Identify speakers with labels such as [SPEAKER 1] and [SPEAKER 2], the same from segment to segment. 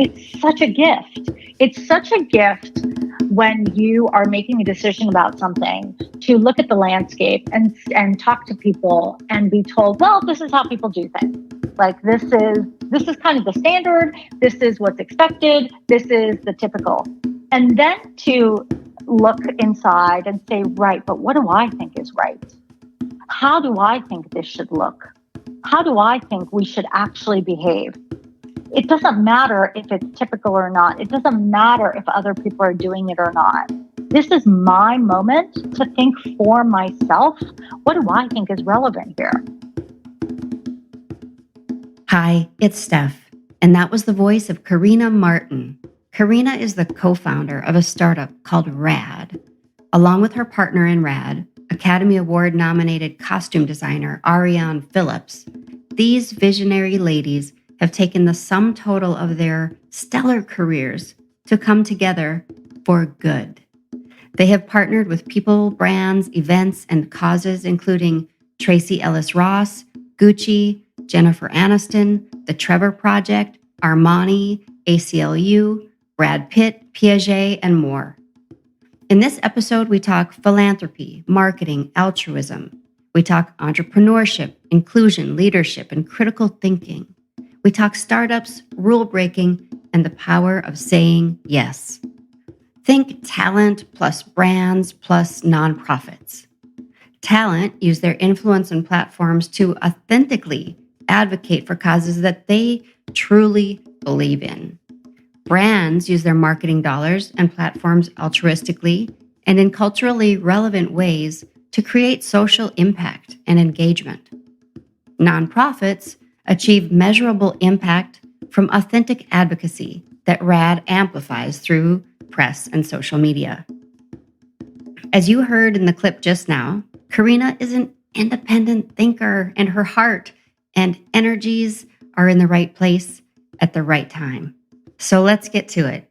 [SPEAKER 1] it's such a gift. It's such a gift when you are making a decision about something to look at the landscape and talk to people and be told, well, this is how people do things. Like this is kind of the standard. This is what's expected. This is the typical. And then to look inside and say, right, but what do I think is right? How do I think this should look? How do I think we should actually behave? It doesn't matter if it's typical or not. It doesn't matter if other people are doing it or not. This is my moment to think for myself. What do I think is relevant here?
[SPEAKER 2] Hi, it's Steph, and that was the voice of CARINEH Martin. CARINEH is the co-founder of a startup called RAD. Along with her partner in RAD, Academy Award nominated costume designer Ariane Phillips, these visionary ladies have taken the sum total of their stellar careers to come together for good. They have partnered with people, brands, events, and causes including Tracee Ellis Ross, Gucci, Jennifer Aniston, The Trevor Project, Armani, ACLU, Brad Pitt, Piaget, and more. In this episode, we talk philanthropy, marketing, altruism. We talk entrepreneurship, inclusion, leadership, and critical thinking. We talk startups, rule breaking, and the power of saying yes. Think talent plus brands plus nonprofits. Talent use their influence and platforms to authentically advocate for causes that they truly believe in. Brands use their marketing dollars and platforms altruistically and in culturally relevant ways to create social impact and engagement. Nonprofits achieve measurable impact from authentic advocacy that RAD amplifies through press and social media. As you heard in the clip just now, CARINEH is an independent thinker, and her heart and energies are in the right place at the right time. So let's get to it.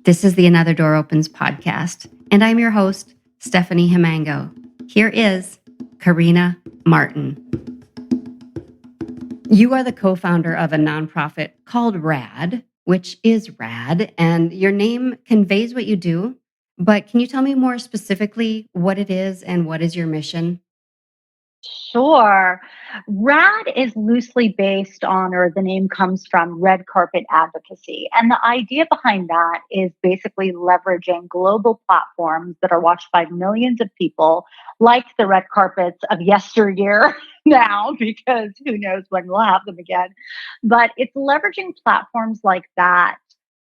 [SPEAKER 2] This is the Another Door Opens podcast, and I'm your host, Stephanie Himango. Here is CARINEH Martin. You are the co-founder of a nonprofit called RAD, which is rad, and your name conveys what you do. But can you tell me more specifically what it is and what is your mission?
[SPEAKER 1] Sure. RAD is loosely based on, or the name comes from, red carpet advocacy. And the idea behind that is basically leveraging global platforms that are watched by millions of people, like the red carpets of yesteryear now, because who knows when we'll have them again. But it's leveraging platforms like that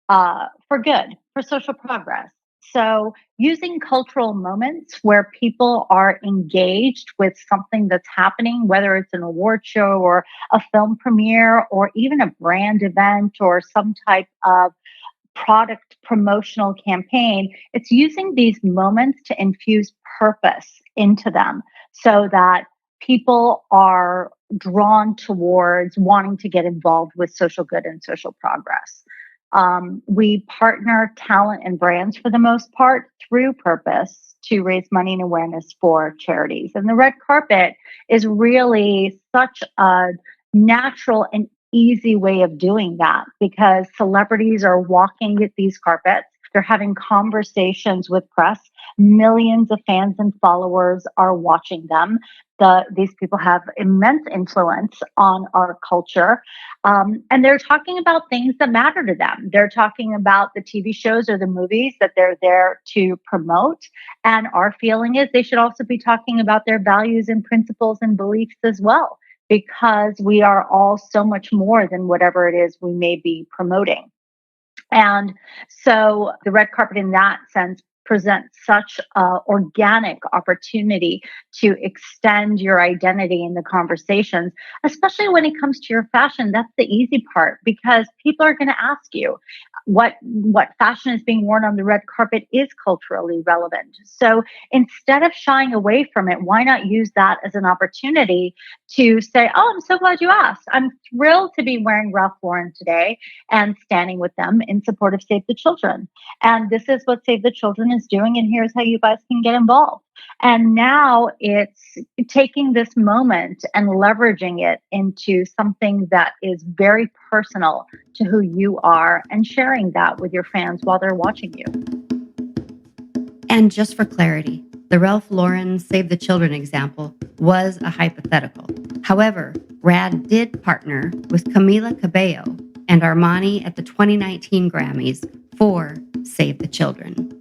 [SPEAKER 1] for good, for social progress. So, using cultural moments where people are engaged with something that's happening, whether it's an award show or a film premiere or even a brand event or some type of product promotional campaign, it's using these moments to infuse purpose into them so that people are drawn towards wanting to get involved with social good and social progress. We partner talent and brands for the most part through purpose to raise money and awareness for charities. And the red carpet is really such a natural and easy way of doing that because celebrities are walking these carpets. They're having conversations with press. Millions of fans and followers are watching them. These people have immense influence on our culture. And they're talking about things that matter to them. They're talking about the TV shows or the movies that they're there to promote. And our feeling is they should also be talking about their values and principles and beliefs as well, because we are all so much more than whatever it is we may be promoting. And so the red carpet in that sense presents such an organic opportunity to extend your identity in the conversations, especially when it comes to your fashion. That's the easy part because people are going to ask you what fashion is being worn on the red carpet is culturally relevant. So instead of shying away from it, why not use that as an opportunity to say, oh, I'm so glad you asked. I'm thrilled to be wearing Ralph Lauren today and standing with them in support of Save the Children. And this is what Save the Children is doing. And here's how you guys can get involved. And now it's taking this moment and leveraging it into something that is very personal to who you are and sharing that with your fans while they're watching you.
[SPEAKER 2] And just for clarity, the Ralph Lauren Save the Children example was a hypothetical. However, Rad did partner with Camila Cabello and Armani at the 2019 Grammys for Save the Children.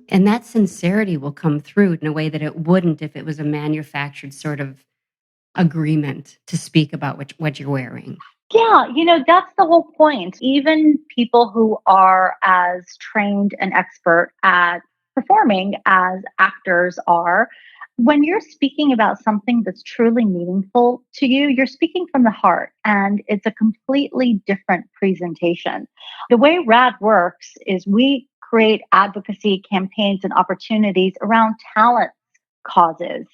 [SPEAKER 2] And that sincerity will come through in a way that it wouldn't if it was a manufactured sort of agreement to speak about what you're wearing.
[SPEAKER 1] Yeah, that's the whole point. Even people who are as trained and expert at performing as actors are, when you're speaking about something that's truly meaningful to you, you're speaking from the heart and it's a completely different presentation. The way RAD works is we create advocacy campaigns and opportunities around talent causes.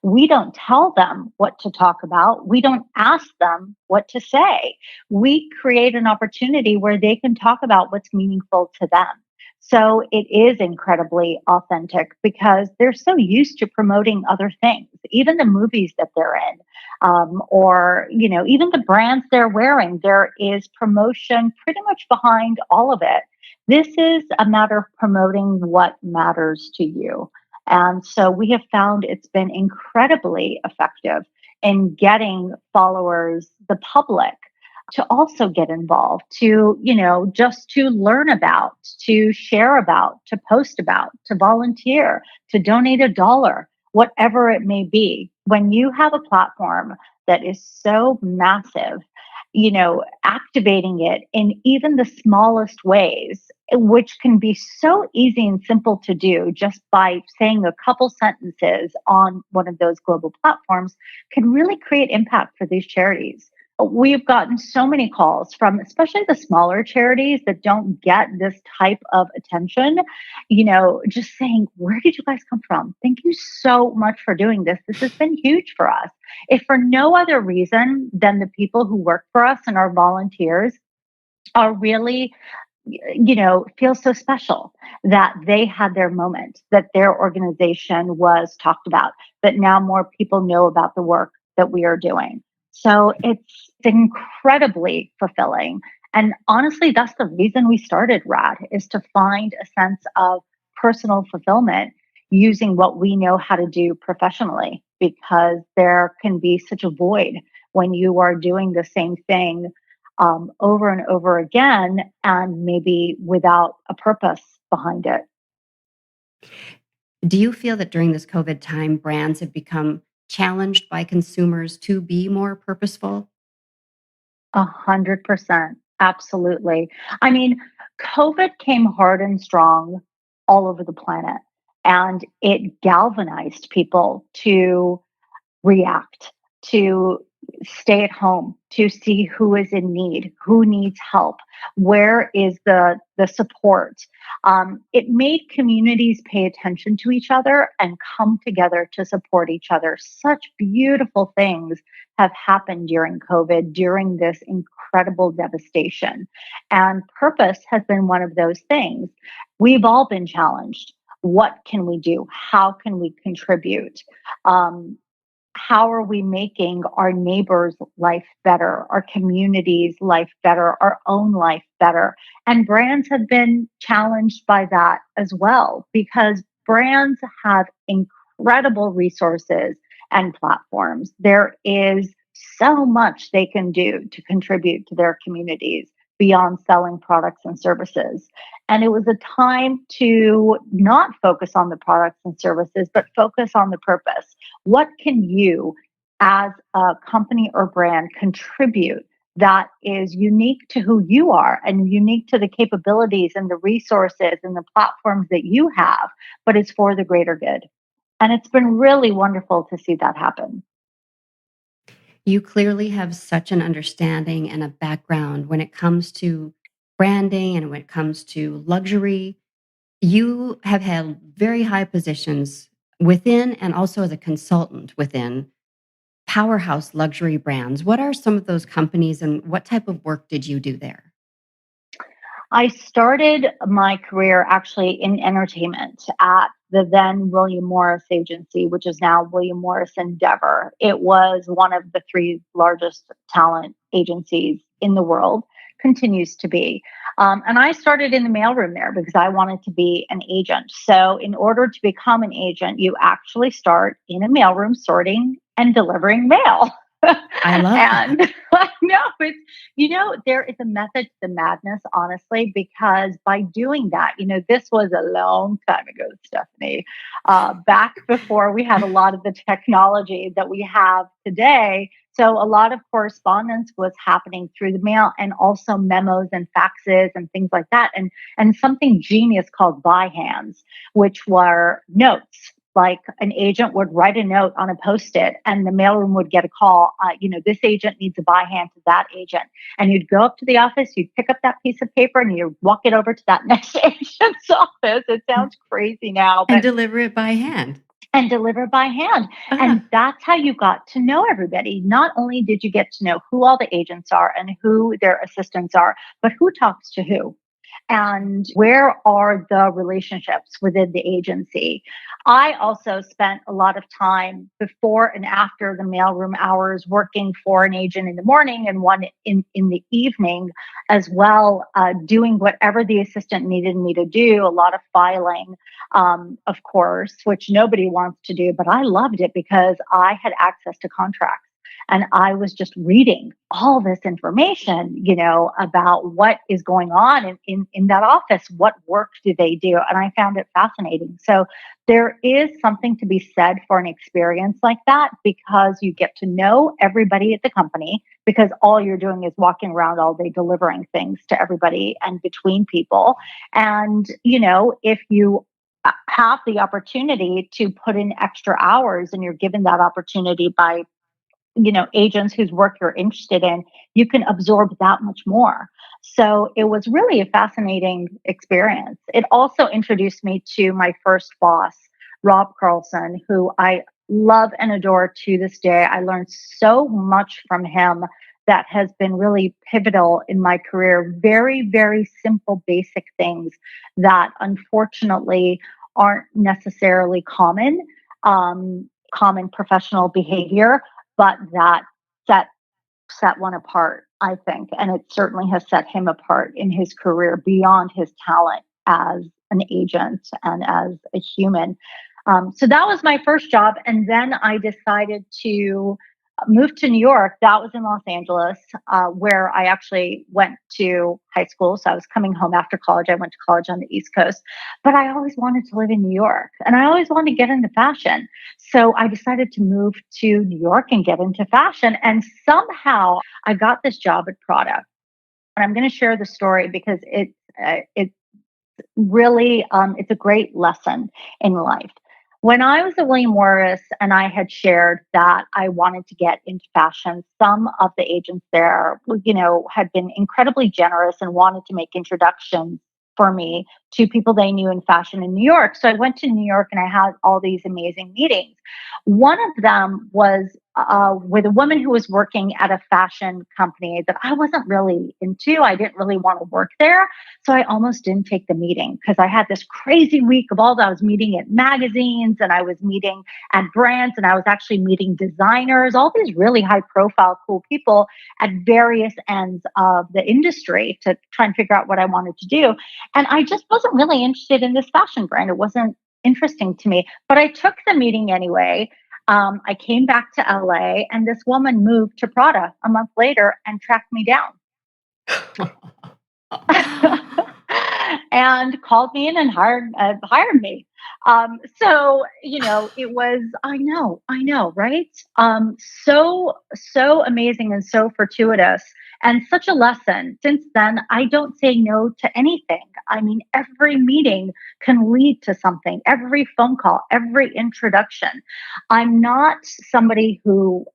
[SPEAKER 1] We don't tell them what to talk about. We don't ask them what to say. We create an opportunity where they can talk about what's meaningful to them. So it is incredibly authentic because they're so used to promoting other things, even the movies that they're in, or even the brands they're wearing. There is promotion pretty much behind all of it. This is a matter of promoting what matters to you. And so we have found it's been incredibly effective in getting followers, the public, to also get involved, to, just to learn about, to share about, to post about, to volunteer, to donate $1, whatever it may be. When you have a platform that is so massive, activating it in even the smallest ways, which can be so easy and simple to do just by saying a couple sentences on one of those global platforms, can really create impact for these charities. We've gotten so many calls from especially the smaller charities that don't get this type of attention, just saying, where did you guys come from? Thank you so much for doing this. This has been huge for us. If for no other reason than the people who work for us and our volunteers are really, feel so special that they had their moment, that their organization was talked about, that now more people know about the work that we are doing. So it's incredibly fulfilling. And honestly, that's the reason we started RAD, is to find a sense of personal fulfillment using what we know how to do professionally, because there can be such a void when you are doing the same thing over and over again, and maybe without a purpose behind it.
[SPEAKER 2] Do you feel that during this COVID time, brands have become challenged by consumers to be more purposeful?
[SPEAKER 1] 100%. Absolutely. I mean, COVID came hard and strong all over the planet, and it galvanized people to react, to stay at home, to see who is in need, who needs help, where is the support. It made communities pay attention to each other and come together to support each other. Such beautiful things have happened during COVID, during this incredible devastation. And purpose has been one of those things. We've all been challenged. What can we do? How can we contribute? How are we making our neighbors' life better, our community's life better, our own life better? And brands have been challenged by that as well, because brands have incredible resources and platforms. There is so much they can do to contribute to their communities beyond selling products and services. And it was a time to not focus on the products and services, but focus on the purpose. What can you, as a company or brand, contribute that is unique to who you are and unique to the capabilities and the resources and the platforms that you have, but it's for the greater good? And it's been really wonderful to see that happen.
[SPEAKER 2] You clearly have such an understanding and a background when it comes to branding and when it comes to luxury. You have held very high positions within and also as a consultant within powerhouse luxury brands. What are some of those companies and what type of work did you do there?
[SPEAKER 1] I started my career actually in entertainment at the then William Morris agency, which is now William Morris Endeavor. It was one of the three largest talent agencies in the world, continues to be. And I started in the mailroom there because I wanted to be an agent. So, in order to become an agent, you actually start in a mailroom sorting and delivering mail.
[SPEAKER 2] I love that.
[SPEAKER 1] And I know it's, there is a method to the madness, honestly, because by doing that, this was a long time ago, Stephanie, back before we had a lot of the technology that we have today. So a lot of correspondence was happening through the mail and also memos and faxes and things like that. And something genius called by hands, which were notes. Like an agent would write a note on a post-it and the mailroom would get a call, this agent needs a by hand to that agent. And you'd go up to the office, you'd pick up that piece of paper and you'd walk it over to that next agent's office. It sounds crazy now,
[SPEAKER 2] And
[SPEAKER 1] but
[SPEAKER 2] deliver it by hand.
[SPEAKER 1] and deliver by hand. And that's how you got to know everybody. Not only did you get to know who all the agents are and who their assistants are, but who talks to who and where are the relationships within the agency. I also spent a lot of time before and after the mailroom hours working for an agent in the morning and one in the evening as well, doing whatever the assistant needed me to do, a lot of filing, of course, which nobody wants to do, but I loved it because I had access to contracts. And I was just reading all this information, about what is going on in that office. What work do they do? And I found it fascinating. So there is something to be said for an experience like that because you get to know everybody at the company because all you're doing is walking around all day delivering things to everybody and between people. And, if you have the opportunity to put in extra hours and you're given that opportunity by agents whose work you're interested in, you can absorb that much more. So it was really a fascinating experience. It also introduced me to my first boss, Rob Carlson, who I love and adore to this day. I learned so much from him that has been really pivotal in my career. Very, very simple, basic things that unfortunately aren't necessarily common professional behavior, but that set one apart, I think. And it certainly has set him apart in his career beyond his talent as an agent and as a human. So that was my first job. And then I decided to move to New York. That was in Los Angeles, where I actually went to high school. So I was coming home after college. I went to college on the East Coast, but I always wanted to live in New York and I always wanted to get into fashion. So I decided to move to New York and get into fashion. And somehow I got this job at Prada. And I'm going to share the story because it's really it's a great lesson in life. When I was at William Morris and I had shared that I wanted to get into fashion, some of the agents there, had been incredibly generous and wanted to make introductions for me to people they knew in fashion in New York. So I went to New York and I had all these amazing meetings. One of them was with a woman who was working at a fashion company that I wasn't really into. I didn't really want to work there. So I almost didn't take the meeting because I had this crazy week of all that. I was meeting at magazines and I was meeting at brands and I was actually meeting designers, all these really high profile, cool people at various ends of the industry to try and figure out what I wanted to do. And I just wasn't really interested in this fashion brand. It wasn't interesting to me, but I took the meeting anyway. I came back to LA and this woman moved to Prada a month later and tracked me down. And called me in and hired me. So it was I know, right? So amazing and so fortuitous and such a lesson. Since then, I don't say no to anything. I mean, every meeting can lead to something. Every phone call, every introduction. I'm not somebody who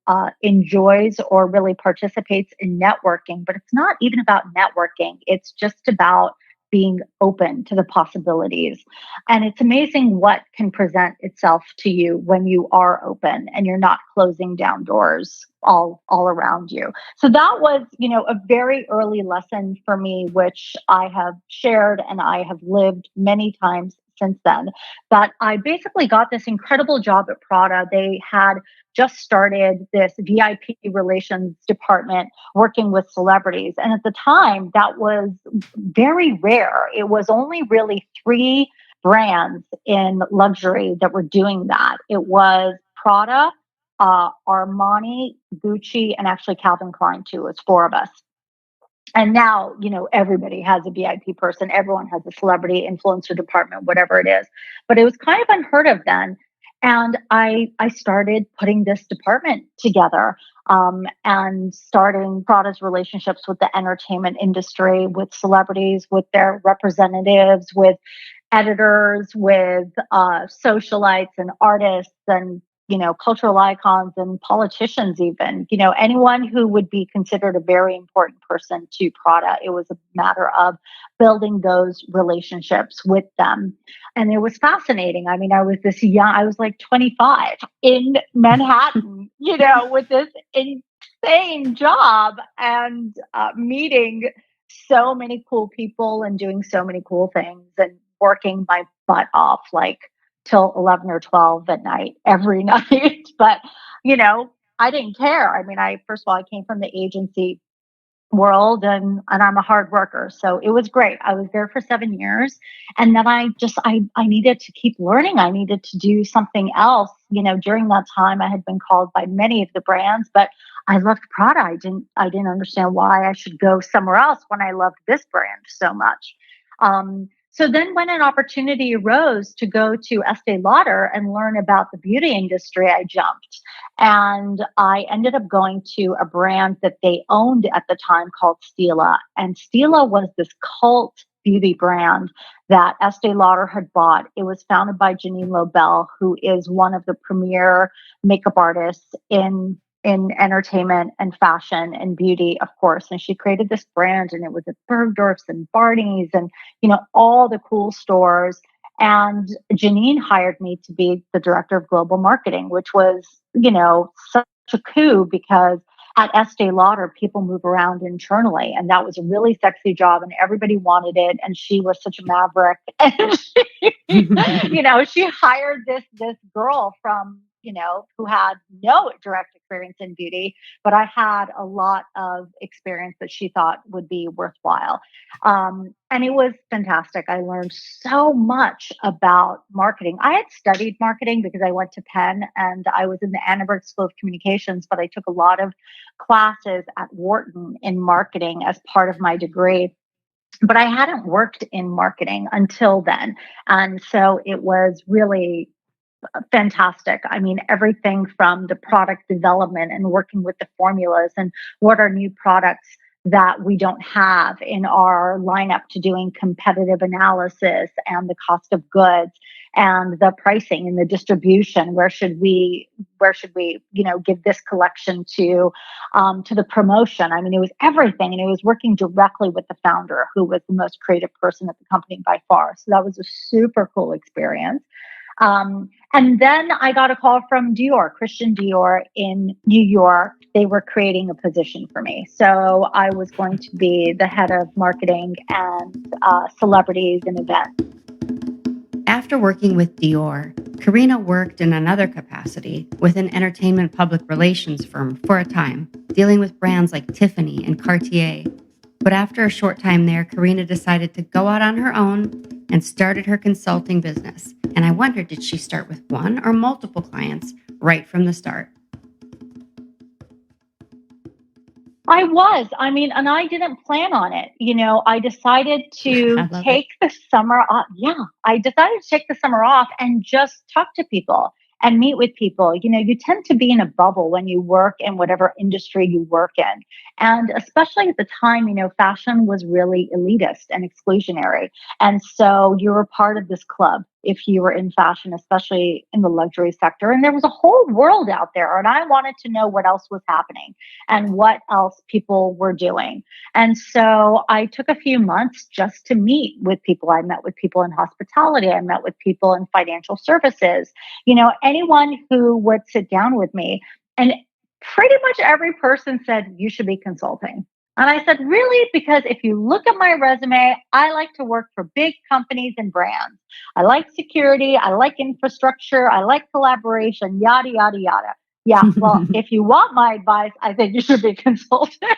[SPEAKER 1] enjoys or really participates in networking, but it's not even about networking. It's just about being open to the possibilities. And it's amazing what can present itself to you when you are open and you're not closing down doors all around you. So that was, a very early lesson for me, which I have shared and I have lived many times since then. But I basically got this incredible job at Prada. They had just started this VIP relations department working with celebrities. And at the time, that was very rare. It was only really three brands in luxury that were doing that. It was Prada, Armani, Gucci, and actually Calvin Klein too. It was four of us. And now, everybody has a VIP person. Everyone has a celebrity influencer department, whatever it is. But it was kind of unheard of then. And I started putting this department together, and starting Prada's relationships with the entertainment industry, with celebrities, with their representatives, with editors, with socialites and artists and cultural icons and politicians, even anyone who would be considered a very important person to Prada. It was a matter of building those relationships with them. And it was fascinating. I mean, I was this young, I was like 25 in Manhattan, with this insane job, and meeting so many cool people and doing so many cool things and working my butt off like till 11 or 12 at night every night. But, I didn't care. I mean, first of all, I came from the agency world, and I'm a hard worker. So it was great. I was there for 7 years. And then I needed to keep learning. I needed to do something else. During that time I had been called by many of the brands, but I loved Prada. I didn't understand why I should go somewhere else when I loved this brand so much. So then when an opportunity arose to go to Estee Lauder and learn about the beauty industry, I jumped. And I ended up going to a brand that they owned at the time called Stila. And Stila was this cult beauty brand that Estee Lauder had bought. It was founded by Janine Lobel, who is one of the premier makeup artists in entertainment and fashion and beauty, of course. And she created this brand, and it was at Bergdorf's and Barney's and, all the cool stores. And Janine hired me to be the director of global marketing, which was, such a coup, because at Estee Lauder, people move around internally. And that was a really sexy job, and everybody wanted it. And she was such a maverick. And she hired this girl from, who had no direct experience in beauty, but I had a lot of experience that she thought would be worthwhile. And it was fantastic. I learned so much about marketing. I had studied marketing because I went to Penn and I was in the Annenberg School of Communications, but I took a lot of classes at Wharton in marketing as part of my degree. But I hadn't worked in marketing until then. And so it was really fantastic. I mean, everything from the product development and working with the formulas and what are new products that we don't have in our lineup, to doing competitive analysis and the cost of goods and the pricing and the distribution. Where should we, give this collection to the promotion? I mean, it was everything. And it was working directly with the founder, who was the most creative person at the company by far. So that was a super cool experience. And then I got a call from Dior, Christian Dior in New York. They were creating a position for me. So I was going to be the head of marketing and celebrities and events.
[SPEAKER 2] After working with Dior, CARINEH worked in another capacity with an entertainment public relations firm for a time, dealing with brands like Tiffany and Cartier. But after a short time there, CARINEH decided to go out on her own and started her consulting business. And I wondered, did she start with one or multiple clients right from the start?
[SPEAKER 1] And I didn't plan on it. I decided to take the summer off. Yeah, I decided to take the summer off and just talk to people and meet with people. You tend to be in a bubble when you work in whatever industry you work in. And especially at the time, fashion was really elitist and exclusionary. And so you were part of this club if you were in fashion, especially in the luxury sector. And there was a whole world out there. And I wanted to know what else was happening and what else people were doing. And so I took a few months just to meet with people. I met with people in hospitality. I met with people in financial services, anyone who would sit down with me. And pretty much every person said, you should be consulting. And I said, really? Because if you look at my resume, I like to work for big companies and brands. I like security. I like infrastructure. I like collaboration, yada, yada, yada. Yeah. Well, if you want my advice, I think you should be consulting.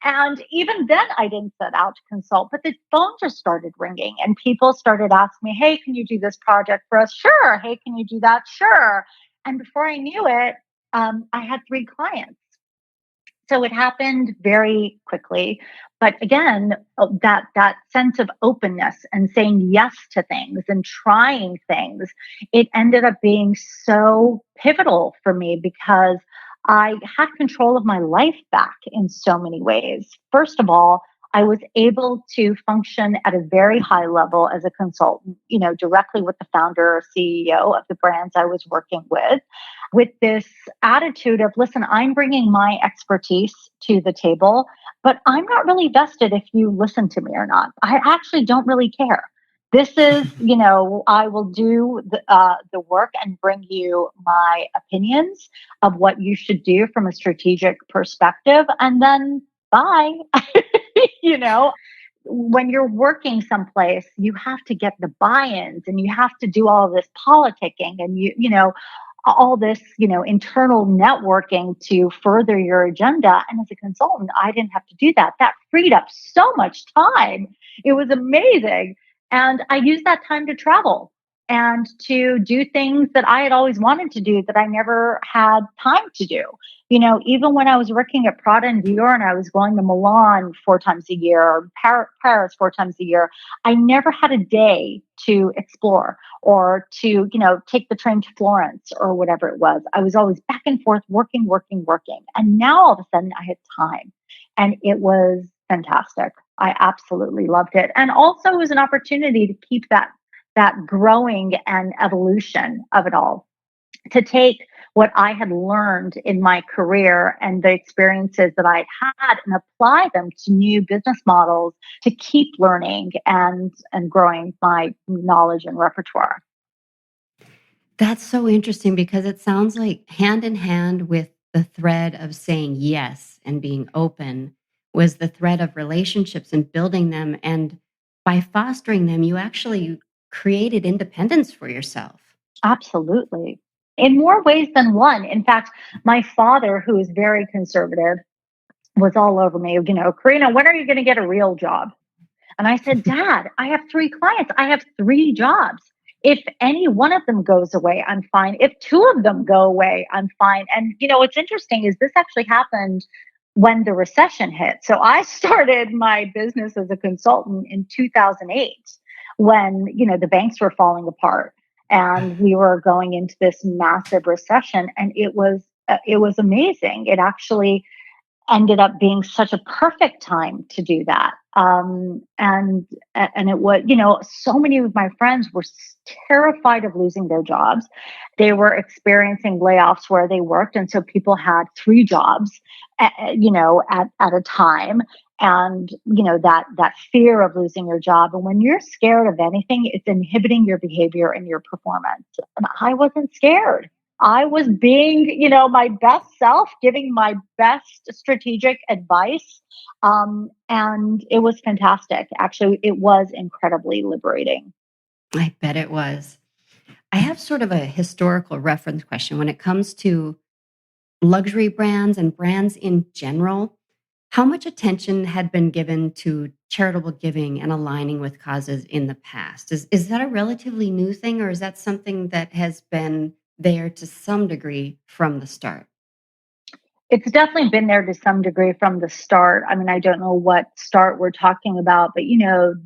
[SPEAKER 1] And even then, I didn't set out to consult, but the phone just started ringing and people started asking me, hey, can you do this project for us? Sure. Hey, can you do that? Sure. And before I knew it, I had 3 clients. So it happened very quickly. But again, that sense of openness and saying yes to things and trying things, it ended up being so pivotal for me because I had control of my life back in so many ways. First of all, I was able to function at a very high level as a consultant, directly with the founder or CEO of the brands I was working with this attitude of, listen, I'm bringing my expertise to the table, but I'm not really vested if you listen to me or not. I actually don't really care. This is, I will do the work and bring you my opinions of what you should do from a strategic perspective, and then bye. you know, when you're working someplace, you have to get the buy-ins and you have to do all this politicking and all this, internal networking to further your agenda. And as a consultant, I didn't have to do that. That freed up so much time. It was amazing. And I used that time to travel and to do things that I had always wanted to do that I never had time to do. Even when I was working at Prada and Dior and I was going to Milan 4 times a year or Paris 4 times a year, I never had a day to explore or to, take the train to Florence or whatever it was. I was always back and forth, working, working, working. And now all of a sudden I had time and it was fantastic. I absolutely loved it. And also it was an opportunity to keep that growing and evolution of it all, to take what I had learned in my career and the experiences that I had and apply them to new business models to keep learning and growing my knowledge and repertoire.
[SPEAKER 2] That's so interesting because it sounds like hand in hand with the thread of saying yes and being open was the thread of relationships and building them. And by fostering them, you actually created independence for yourself.
[SPEAKER 1] Absolutely. In more ways than one. In fact, my father, who is very conservative, was all over me, Carina, when are you going to get a real job? And I said, Dad, I have 3 clients. I have 3 jobs. If any one of them goes away, I'm fine. If 2 of them go away, I'm fine. And, what's interesting is this actually happened when the recession hit. So I started my business as a consultant in 2008 when, the banks were falling apart and we were going into this massive recession. And it was amazing. It actually ended up being such a perfect time to do that. And it was, so many of my friends were terrified of losing their jobs. They were experiencing layoffs where they worked, and so people had 3 jobs, at a time. And that fear of losing your job. And when you're scared of anything, it's inhibiting your behavior and your performance. And I wasn't scared. I was being, my best self, giving my best strategic advice. And it was fantastic. Actually, it was incredibly liberating.
[SPEAKER 2] I bet it was. I have sort of a historical reference question when it comes to luxury brands and brands in general. How much attention had been given to charitable giving and aligning with causes in the past? Is that a relatively new thing, or is that something that has been there to some degree from the start?
[SPEAKER 1] It's definitely been there to some degree from the start. I mean, I don't know what start we're talking about, but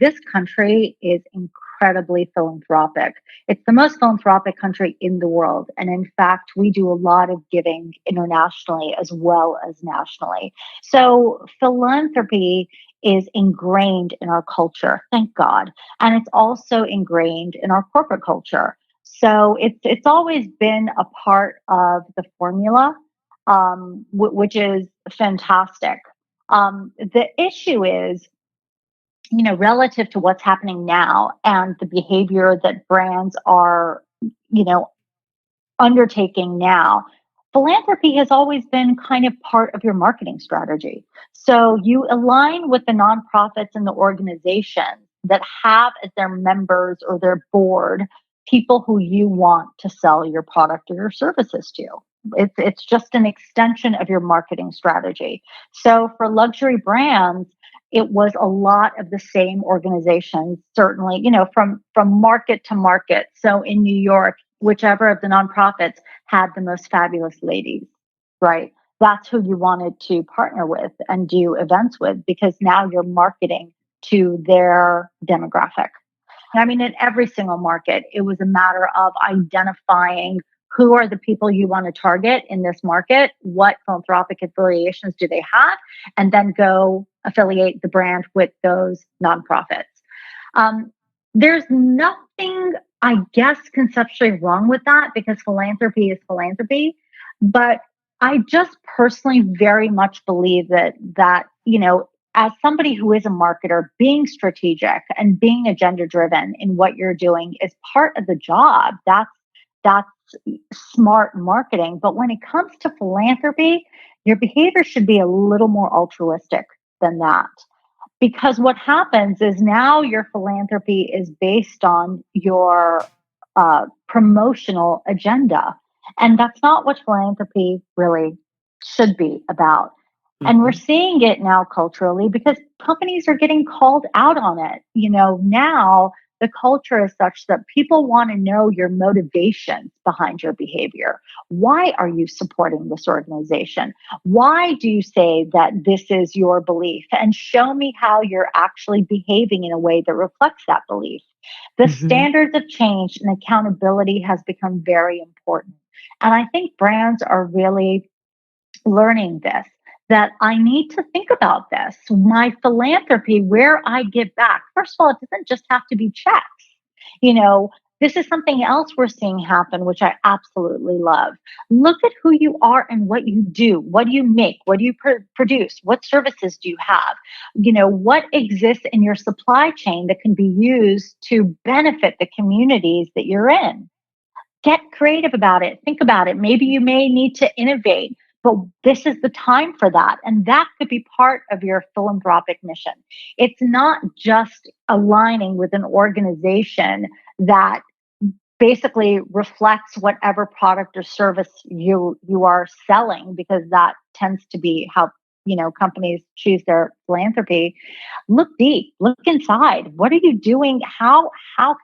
[SPEAKER 1] this country is incredibly philanthropic. It's the most philanthropic country in the world. And in fact, we do a lot of giving internationally as well as nationally. So philanthropy is ingrained in our culture, thank God. And it's also ingrained in our corporate culture. So it's always been a part of the formula, which is fantastic. The issue is, relative to what's happening now and the behavior that brands are, you know, undertaking now, philanthropy has always been kind of part of your marketing strategy. So you align with the nonprofits and the organizations that have as their members or their board people who you want to sell your product or your services to. It's just an extension of your marketing strategy. So for luxury brands, it was a lot of the same organizations, certainly, from market to market. So in New York, whichever of the nonprofits had the most fabulous ladies, right? That's who you wanted to partner with and do events with, because now you're marketing to their demographic. I mean, in every single market, it was a matter of identifying who are the people you want to target in this market, what philanthropic affiliations do they have, and then go affiliate the brand with those nonprofits. There's nothing, I guess, conceptually wrong with that, because philanthropy is philanthropy. But I just personally very much believe that, as somebody who is a marketer, being strategic and being agenda driven in what you're doing is part of the job. That's smart marketing. But when it comes to philanthropy, your behavior should be a little more altruistic than that. Because what happens is now your philanthropy is based on your promotional agenda. And that's not what philanthropy really should be about. And we're
[SPEAKER 2] Mhm.
[SPEAKER 1] seeing it now culturally because companies are getting called out on it. Now the culture is such that people want to know your motivations behind your behavior. Why are you supporting this organization? Why do you say that this is your belief? And show me how you're actually behaving in a way that reflects that belief. The
[SPEAKER 2] Mhm.
[SPEAKER 1] standards have changed and accountability has become very important. And I think brands are really learning this, that I need to think about this. My philanthropy, where I give back. First of all, it doesn't just have to be checks. You know, this is something else we're seeing happen, which I absolutely love. Look at who you are and what you do. What do you make? What do you produce? What services do you have? What exists in your supply chain that can be used to benefit the communities that you're in? Get creative about it. Think about it. Maybe you may need to innovate, but this is the time for that. And that could be part of your philanthropic mission. It's not just aligning with an organization that basically reflects whatever product or service you are selling, because that tends to be how companies choose their philanthropy. Look deep, look inside. What are you doing? How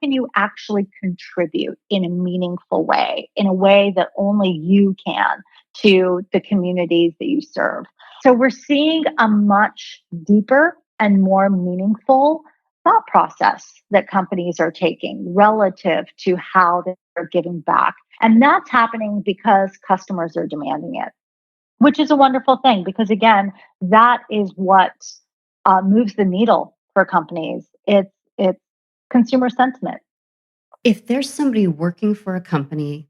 [SPEAKER 1] can you actually contribute in a meaningful way, in a way that only you can, to the communities that you serve? So we're seeing a much deeper and more meaningful thought process that companies are taking relative to how they're giving back. And that's happening because customers are demanding it, which is a wonderful thing, because again, that is what moves the needle for companies. It's consumer sentiment.
[SPEAKER 2] If there's somebody working for a company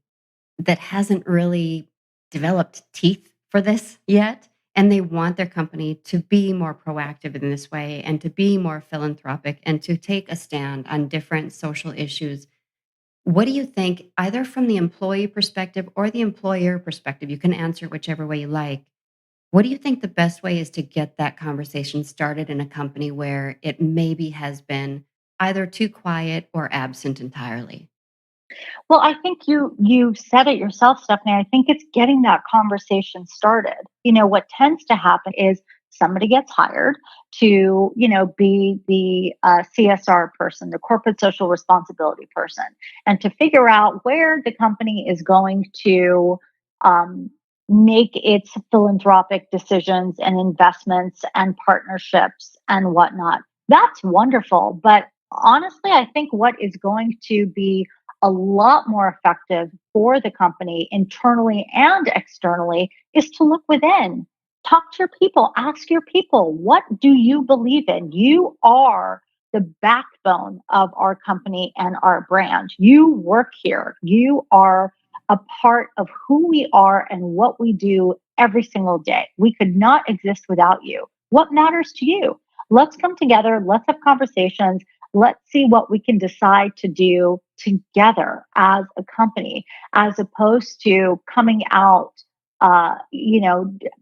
[SPEAKER 2] that hasn't really developed teeth for this yet, and they want their company to be more proactive in this way and to be more philanthropic and to take a stand on different social issues, what do you think, either from the employee perspective or the employer perspective? You can answer whichever way you like. What do you think the best way is to get that conversation started in a company where it maybe has been either too quiet or absent entirely?
[SPEAKER 1] Well, I think you said it yourself, Stephanie. I think it's getting that conversation started. What tends to happen is somebody gets hired to, be the CSR person, the corporate social responsibility person, and to figure out where the company is going to um, make its philanthropic decisions and investments and partnerships and whatnot. That's wonderful. But honestly, I think what is going to be a lot more effective for the company internally and externally is to look within. Talk to your people, ask your people, what do you believe in? You are the backbone of our company and our brand. You work here. You are a part of who we are and what we do every single day. We could not exist without you. What matters to you? Let's come together. Let's have conversations. Let's see what we can decide to do together as a company, as opposed to coming out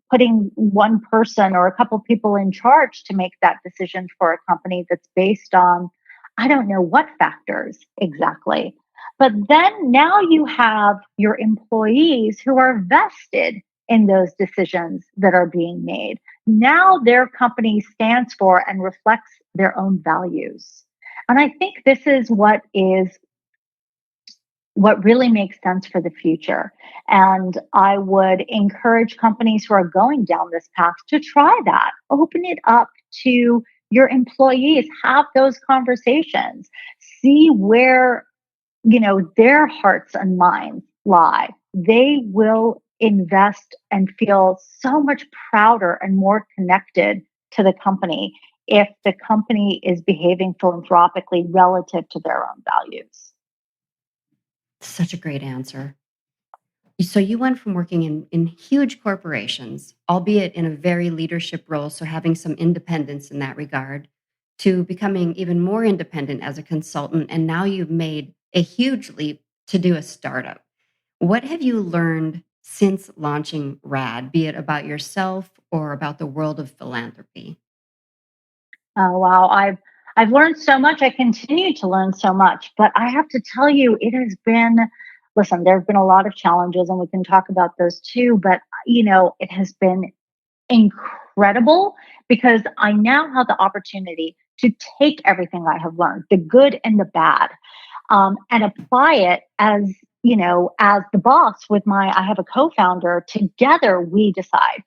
[SPEAKER 1] putting one person or a couple people in charge to make that decision for a company that's based on, I don't know what factors exactly. But then now you have your employees who are vested in those decisions that are being made. Now their company stands for and reflects their own values. And I think this is what really makes sense for the future. And I would encourage companies who are going down this path to try that. Open it up to your employees, have those conversations, see where, their hearts and minds lie. They will invest and feel so much prouder and more connected to the company if the company is behaving philanthropically relative to their own values.
[SPEAKER 2] Such a great answer. So you went from working in huge corporations, albeit in a very leadership role, so having some independence in that regard, to becoming even more independent as a consultant. And now you've made a huge leap to do a startup. What have you learned since launching RAD, be it about yourself or about the world of philanthropy?
[SPEAKER 1] Oh wow, I've learned so much. I continue to learn so much, but I have to tell you, it has been. Listen, there have been a lot of challenges, and we can talk about those too. But it has been incredible because I now have the opportunity to take everything I have learned, the good and the bad, and apply it as the boss with I have a co-founder. Together, we decide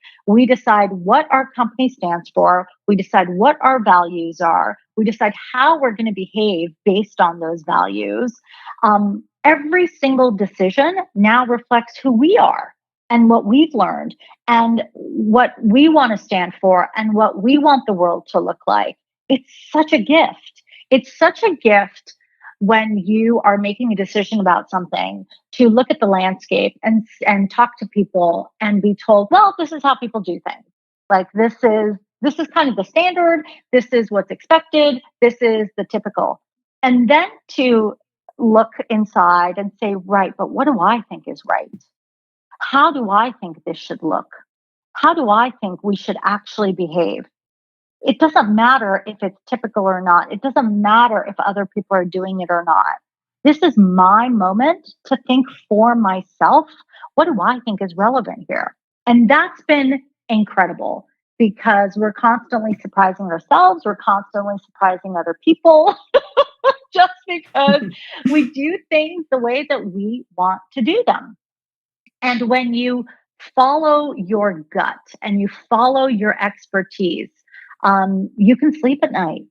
[SPEAKER 1] what our company stands for. We decide what our values are. We decide how we're going to behave based on those values. Every single decision now reflects who we are and what we've learned and what we want to stand for and what we want the world to look like. It's such a gift. It's such a gift when you are making a decision about something to look at the landscape and talk to people and be told, well, this is how people do things. Like this is kind of the standard. This is what's expected. This is the typical. And then to look inside and say, right, but what do I think is right? How do I think this should look? How do I think we should actually behave? It doesn't matter if it's typical or not. It doesn't matter if other people are doing it or not. This is my moment to think for myself. What do I think is relevant here? And that's been incredible because we're constantly surprising ourselves. We're constantly surprising other people just because we do things the way that we want to do them. And when you follow your gut and you follow your expertise, you can sleep at night.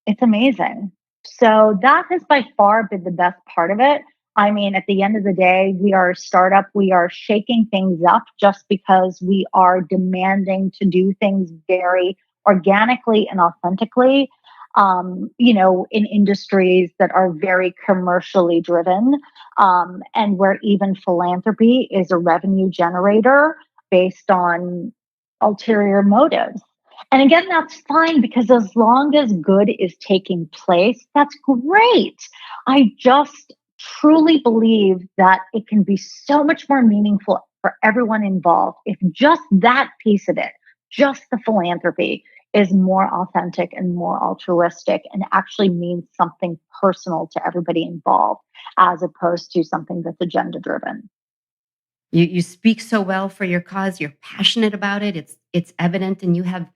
[SPEAKER 1] It's amazing. So that has by far been the best part of it. I mean, at the end of the day, we are a startup. We are shaking things up just because we are demanding to do things very organically and authentically, in industries that are very commercially driven, and where even philanthropy is a revenue generator based on ulterior motives. And again, that's fine because as long as good is taking place, that's great. I just truly believe that it can be so much more meaningful for everyone involved if just that piece of it, just the philanthropy, is more authentic and more altruistic and actually means something personal to everybody involved as opposed to something that's agenda driven.
[SPEAKER 2] You speak so well for your cause. You're passionate about it. It's evident, and you have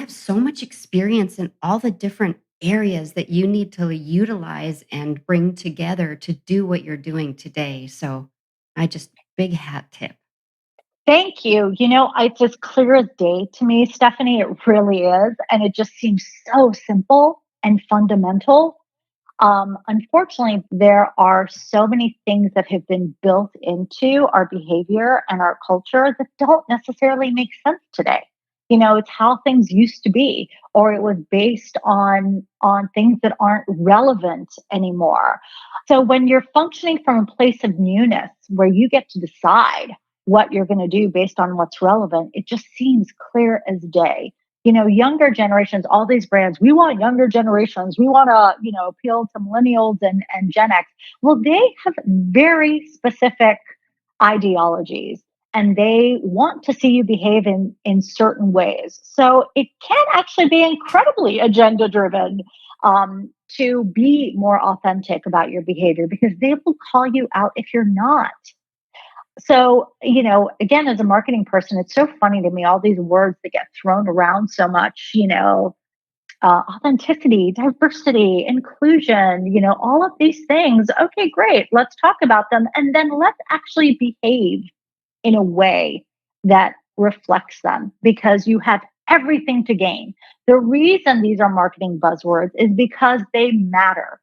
[SPEAKER 2] so much experience in all the different areas that you need to utilize and bring together to do what you're doing today. So I just big hat tip.
[SPEAKER 1] Thank you. It's as clear as day to me, Stephanie. It really is. And it just seems so simple and fundamental. Unfortunately, there are so many things that have been built into our behavior and our culture that don't necessarily make sense today. It's how things used to be, or it was based on things that aren't relevant anymore. So when you're functioning from a place of newness where you get to decide what you're going to do based on what's relevant, it just seems clear as day. Younger generations, all these brands, we want younger generations. We want to, appeal to millennials and Gen X. Well, they have very specific ideologies and they want to see you behave in certain ways. So it can actually be incredibly agenda driven, to be more authentic about your behavior, because they will call you out if you're not. So, again, as a marketing person, it's so funny to me, all these words that get thrown around so much, authenticity, diversity, inclusion, all of these things. Okay, great. Let's talk about them. And then let's actually behave in a way that reflects them, because you have everything to gain. The reason these are marketing buzzwords is because they matter.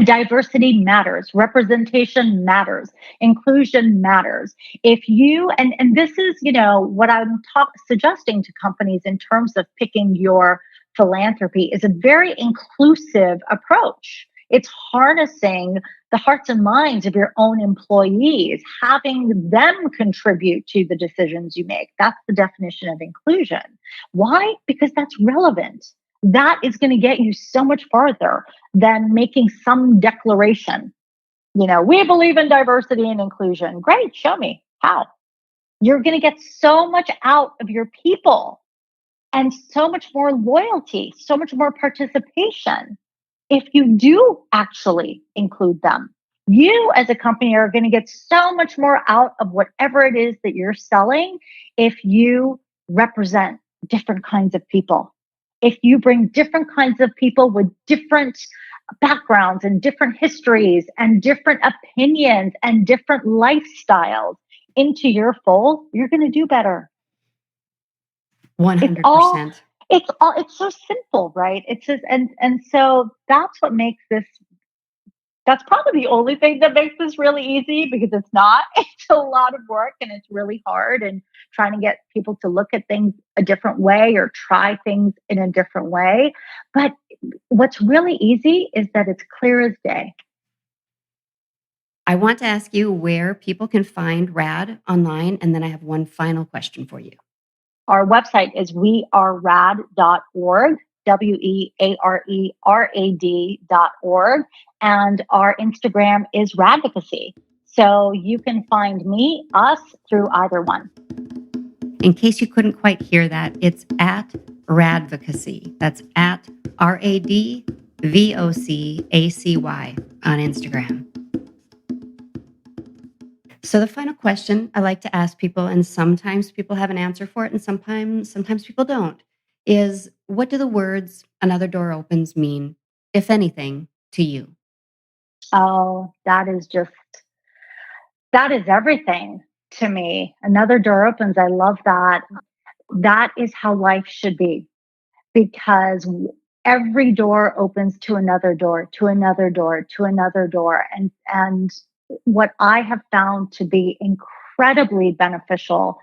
[SPEAKER 1] Diversity matters, representation matters, inclusion matters. If you, and this is, what I'm suggesting to companies in terms of picking your philanthropy, is a very inclusive approach. It's harnessing the hearts and minds of your own employees, having them contribute to the decisions you make. That's the definition of inclusion. Why? Because that's relevant. That is going to get you so much farther than making some declaration. We believe in diversity and inclusion. Great, show me how. You're going to get so much out of your people, and so much more loyalty, so much more participation if you do actually include them. You as a company are going to get so much more out of whatever it is that you're selling if you represent different kinds of people. If you bring different kinds of people with different backgrounds and different histories and different opinions and different lifestyles into your fold, you're going to do better.
[SPEAKER 2] 100%.
[SPEAKER 1] It's so simple, right? It's just, and so that's what makes this, that's probably the only thing that makes this really easy, because it's not, it's a lot of work and it's really hard, and trying to get people to look at things a different way or try things in a different way. But what's really easy is that it's clear as day.
[SPEAKER 2] I want to ask you where people can find RAD online, and then I have one final question for you.
[SPEAKER 1] Our website is wearerad.org, wearerad.org, and our Instagram is Radvocacy. So you can find us through either one.
[SPEAKER 2] In case you couldn't quite hear that, it's at Radvocacy. That's at RADVOCACY on Instagram. So the final question I like to ask people, and sometimes people have an answer for it and sometimes people don't, is what do the words "another door opens" mean, if anything, to you?
[SPEAKER 1] Oh, that is everything to me. Another door opens. I love that. That is how life should be, because every door opens to another door, to another door, to another door. And what I have found to be incredibly beneficial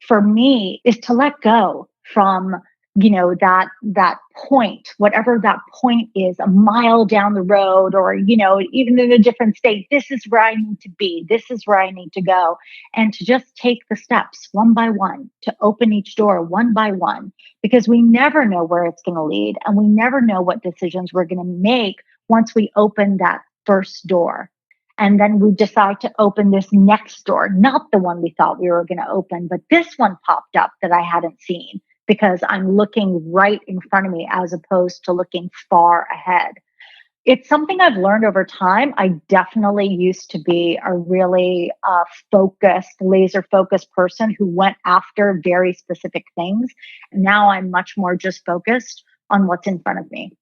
[SPEAKER 1] for me is to let go from, that point, whatever that point is, a mile down the road, or, even in a different state. This is where I need to be. This is where I need to go. And to just take the steps one by one, to open each door one by one, because we never know where it's going to lead. And we never know what decisions we're going to make once we open that first door. And then we decide to open this next door, not the one we thought we were going to open, but this one popped up that I hadn't seen, because I'm looking right in front of me as opposed to looking far ahead. It's something I've learned over time. I definitely used to be a really laser focused person who went after very specific things. Now I'm much more just focused on what's in front of me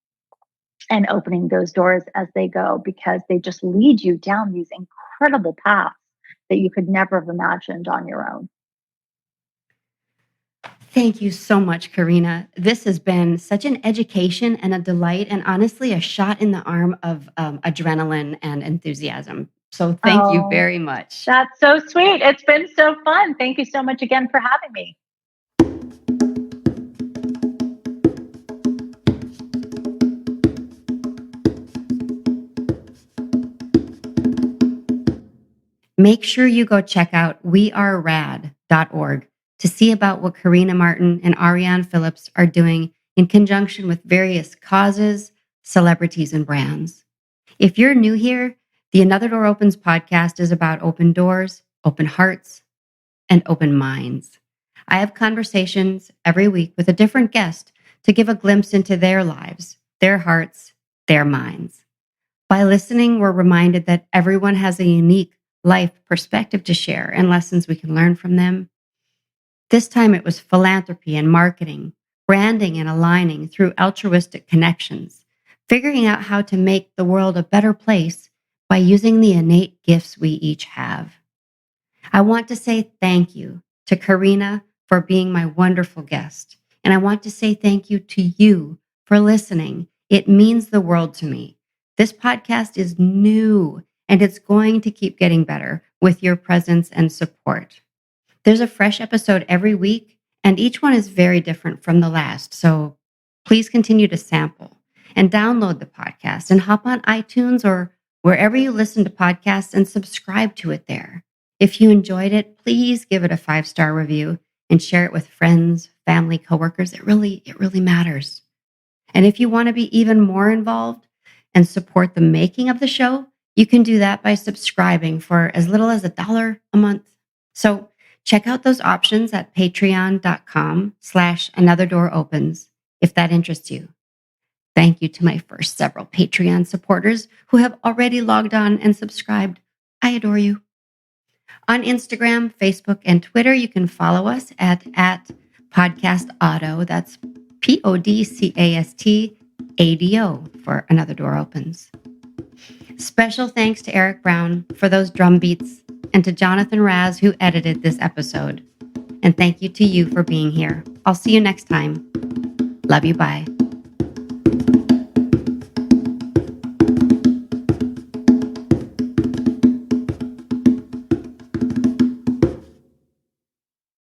[SPEAKER 1] and opening those doors as they go, because they just lead you down these incredible paths that you could never have imagined on your own.
[SPEAKER 2] Thank you so much, Carina. This has been such an education and a delight, and honestly, a shot in the arm of adrenaline and enthusiasm. So thank you very much.
[SPEAKER 1] That's so sweet. It's been so fun. Thank you so much again for having me.
[SPEAKER 2] Make sure you go check out wearerad.org to see about what Carina Martin and Ariane Phillips are doing in conjunction with various causes, celebrities, and brands. If you're new here, the Another Door Opens podcast is about open doors, open hearts, and open minds. I have conversations every week with a different guest to give a glimpse into their lives, their hearts, their minds. By listening, we're reminded that everyone has a unique life perspective to share and lessons we can learn from them. This time it was philanthropy and marketing, branding and aligning through altruistic connections, figuring out how to make the world a better place by using the innate gifts we each have. I want to say thank you to CARINEH for being my wonderful guest. And I want to say thank you to you for listening. It means the world to me. This podcast is new and it's going to keep getting better with your presence and support. There's a fresh episode every week, and each one is very different from the last. So please continue to sample and download the podcast and hop on iTunes or wherever you listen to podcasts and subscribe to it there. If you enjoyed it, please give it a 5-star review and share it with friends, family, coworkers. It really matters. And if you want to be even more involved and support the making of the show, you can do that by subscribing for as little as $1 a month. So check out those options at patreon.com/anotherdooropens if that interests you. Thank you to my first several Patreon supporters who have already logged on and subscribed. I adore you. On Instagram, Facebook, and Twitter, you can follow us at podcastado. That's PODCASTADO for Another Door Opens. Special thanks to Eric Brown for those drum beats and to Jonathan Raz who edited this episode. And thank you to you for being here. I'll see you next time. Love you. Bye.